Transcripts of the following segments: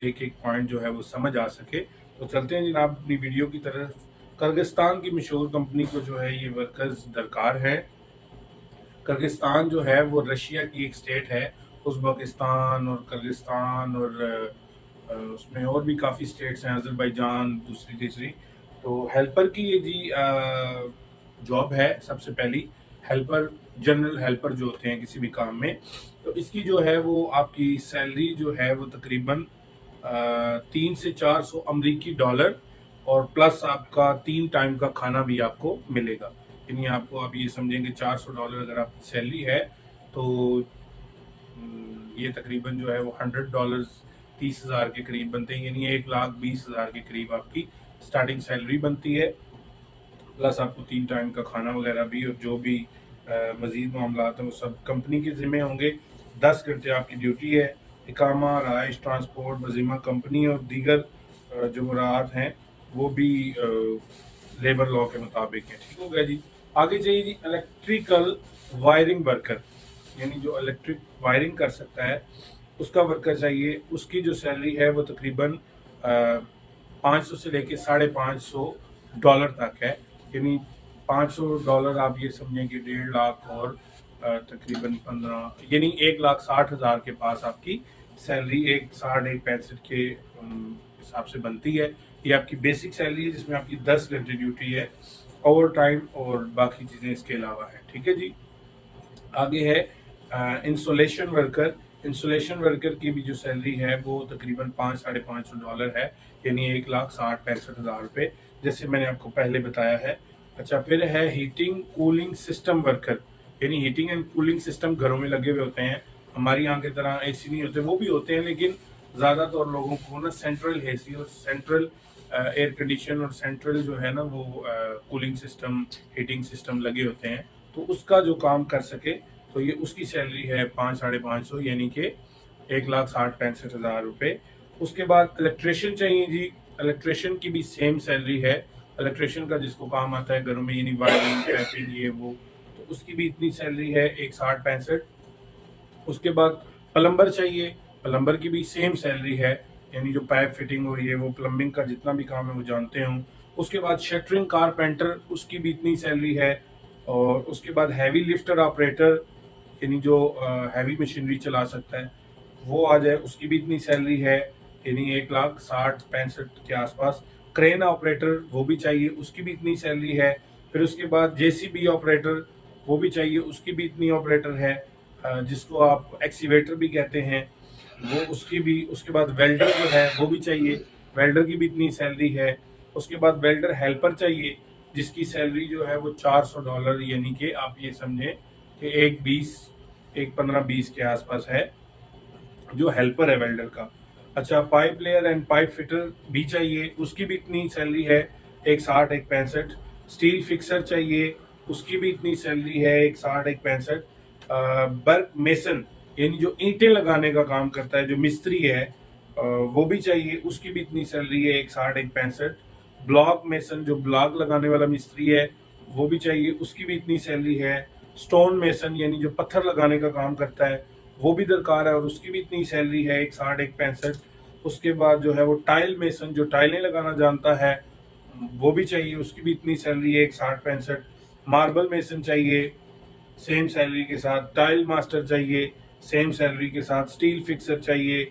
एक एक पॉइंट जो है वो समझ आ सके। तो चलते हैं जनाब अपनी वीडियो की तरफ। किर्गिस्तान की मशहूर कंपनी को जो है ये वर्कर्स दरकार है। किर्गिस्तान जो है वो रशिया की एक स्टेट है। उज़्बेकिस्तान और किर्गिस्तान और उसमें और भी काफ़ी स्टेट्स हैं, अज़रबैजान दूसरी तीसरी। तो हेल्पर की ये जी जॉब है। सबसे पहली हेल्पर, जनरल हेल्पर जो होते हैं किसी भी काम में, तो इसकी जो है वो आपकी सैलरी जो है वो तकरीबन 3 से 400 अमरीकी डॉलर और प्लस आपका 3 टाइम का खाना भी आपको मिलेगा। यानी आपको आप ये समझेंगे $400 अगर आपकी सैलरी है तो ये तकरीबन जो है वो $100 30,000 के करीब बनते हैं। यानी 1,20,000 के करीब आपकी स्टार्टिंग सैलरी बनती है। प्लस आपको 3 टाइम का खाना वगैरह भी और जो भी मज़ीद मामला हैं वो सब कंपनी के ज़िम्मे होंगे। 10 घंटे आपकी ड्यूटी है। इकामा, रहाइश, ट्रांसपोर्ट, वजीमा कंपनी और दीगर जो मुराद हैं वो भी लेबर लॉ के मुताबिक है। ठीक हो गया जी। आगे चाहिए जी इलेक्ट्रिकल वायरिंग वर्कर, यानी जो इलेक्ट्रिक वायरिंग कर सकता है उसका वर्कर चाहिए। उसकी जो सैलरी है वो तकरीबन 500 से लेके $550 तक है। यानी $500 आप ये समझें कि 1.5 लाख और तकरीबन 15 यानी 1,60,000 के पास आपकी सैलरी 1.60 1 65 के हिसाब से बनती है। ये आपकी बेसिक सैलरी है जिसमें आपकी 10 घंटे ड्यूटी है, ओवर टाइम और बाकी चीज़ें इसके अलावा है। ठीक है जी। आगे है इंसोलेशन वर्कर। इंसोलेशन वर्कर की भी जो सैलरी है वो तकरीबन 500 साढ़े 500 डॉलर है, यानी 1,60,65,000 रुपये, जैसे मैंने आपको पहले बताया है। अच्छा, फिर है हीटिंग कूलिंग सिस्टम वर्कर, यानी हीटिंग एंड कूलिंग सिस्टम घरों में लगे हुए होते हैं। हमारी यहाँ की तरह एसी नहीं होते, वो भी होते हैं लेकिन ज़्यादातर लोगों को ना सेंट्रल एसी और सेंट्रल एयर कंडीशन और सेंट्रल जो है ना वो कूलिंग सिस्टम, हीटिंग सिस्टम लगे होते हैं। तो उसका जो काम कर सके तो ये उसकी सैलरी है 500 साढ़े 500, यानी कि 1,60,65,000 रुपये। उसके बाद इलेक्ट्रिशियन चाहिए जी। इलेक्ट्रिशियन की भी सेम सैलरी है। इलेक्ट्रिशियन का जिसको काम आता है घरों में, यानी वायरिंग, टैपिंग, ये वो, तो उसकी भी इतनी सैलरी है 1,60,65। उसके बाद प्लम्बर चाहिए। प्लम्बर की भी सेम सैलरी है, यानी जो पाइप फिटिंग और ये वो प्लम्बिंग का जितना भी काम है वो जानते हों। उसके बाद शटरिंग कारपेंटर, उसकी भी इतनी सैलरी है। और उसके बाद हैवी लिफ्टर ऑपरेटर, यानी जो हैवी मशीनरी चला सकता है वो आ जाए, उसकी भी इतनी सैलरी है, यानी 1,60,65 के आसपास। क्रेन ऑपरेटर वो भी चाहिए, उसकी भी इतनी सैलरी है। फिर उसके बाद जेसीबी ऑपरेटर वो भी चाहिए, उसकी भी इतनी ऑपरेटर है, जिसको आप एक्सीवेटर भी कहते हैं वो, उसकी भी। उसके बाद वेल्डर जो है वो भी चाहिए, वेल्डर की भी इतनी सैलरी है। उसके बाद वेल्डर हेल्पर चाहिए जिसकी सैलरी जो है वो $400, यानी कि आप ये समझें कि 1,15-20 के आसपास है जो हेल्पर है वेल्डर का। अच्छा, pipe layer and pipe fitter भी चाहिए, उसकी भी इतनी सैलरी है 1,60 1 65। स्टील फिक्सर चाहिए, उसकी भी इतनी सैलरी है 1,60 1 65। बर्क मेसन, यानी जो ईंटें लगाने का काम करता है, जो मिस्त्री है, वो भी चाहिए, उसकी भी इतनी सैलरी है 1,60 1 65। ब्लॉक मेसन, जो ब्लॉक लगाने वाला मिस्त्री है, वो भी चाहिए, उसकी भी इतनी सैलरी है। स्टोन मेसन, यानी जो पत्थर लगाने का काम करता है, वो भी दरकार है और उसकी भी इतनी सैलरी है 1,60 1 65। उसके बाद जो है वो टाइल मेसन, जो टाइलें लगाना जानता है, वो भी चाहिए, उसकी भी इतनी सैलरी है 1,60 65। मार्बल मेसन चाहिए सेम सैलरी के साथ। टाइल मास्टर चाहिए सेम सैलरी के साथ। स्टील फिक्सर चाहिए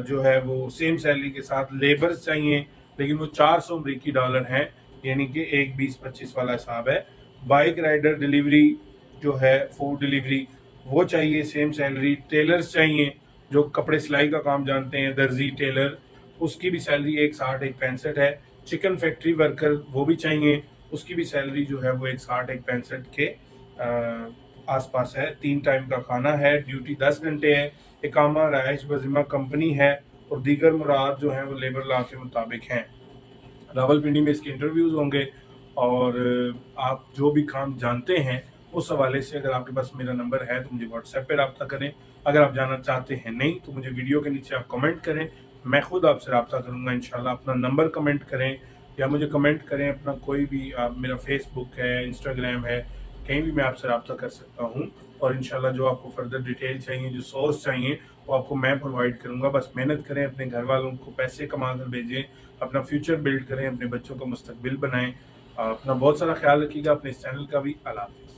जो है वो सेम सैलरी के साथ। लेबर्स चाहिए लेकिन वो $400 हैं, यानी कि 1 20 25 वाला हिसाब है। बाइक राइडर डिलीवरी जो है, फूड डिलीवरी, वो चाहिए सेम सैलरी। टेलर्स चाहिए जो कपड़े सिलाई का काम जानते हैं, दर्जी टेलर, उसकी भी सैलरी 1,60 1 65 है। चिकन फैक्ट्री वर्कर वो भी चाहिए, उसकी भी सैलरी जो है वो 1,60 1 65 के आसपास है। 3 टाइम का खाना है, ड्यूटी 10 घंटे है। इकामा, रहाइश, वजीमा कंपनी है और दीगर मुराद जो हैं वो लेबर लॉ के मुताबिक हैं। रावलपिंडी में इसके इंटरव्यूज़ होंगे और आप जो भी काम जानते हैं उस हवाले से अगर आपके पास मेरा नंबर है तो मुझे व्हाट्सएप पे रब्ता करें। अगर आप जानना चाहते हैं नहीं तो मुझे वीडियो के नीचे आप कमेंट करें, मैं खुद आपसे रब्ता करूँगा इंशाल्लाह। अपना नंबर कमेंट करें या मुझे कमेंट करें अपना कोई भी, आप, मेरा फेसबुक है, इंस्टाग्राम है, कहीं भी मैं आपसे रब्ता कर सकता हूँ। और इंशाल्लाह जो आपको फर्दर डिटेल चाहिए, जो सोर्स चाहिए, वो आपको मैं प्रोवाइड करूँगा। बस मेहनत करें, अपने घर वालों को पैसे कमा कर भेजें, अपना फ्यूचर बिल्ड करें, अपने बच्चों का मुस्तकबिल बनाएँ। अपना बहुत सारा ख्याल रखिएगा, अपने इस चैनल का भी। अल्लाह हाफ़िज़।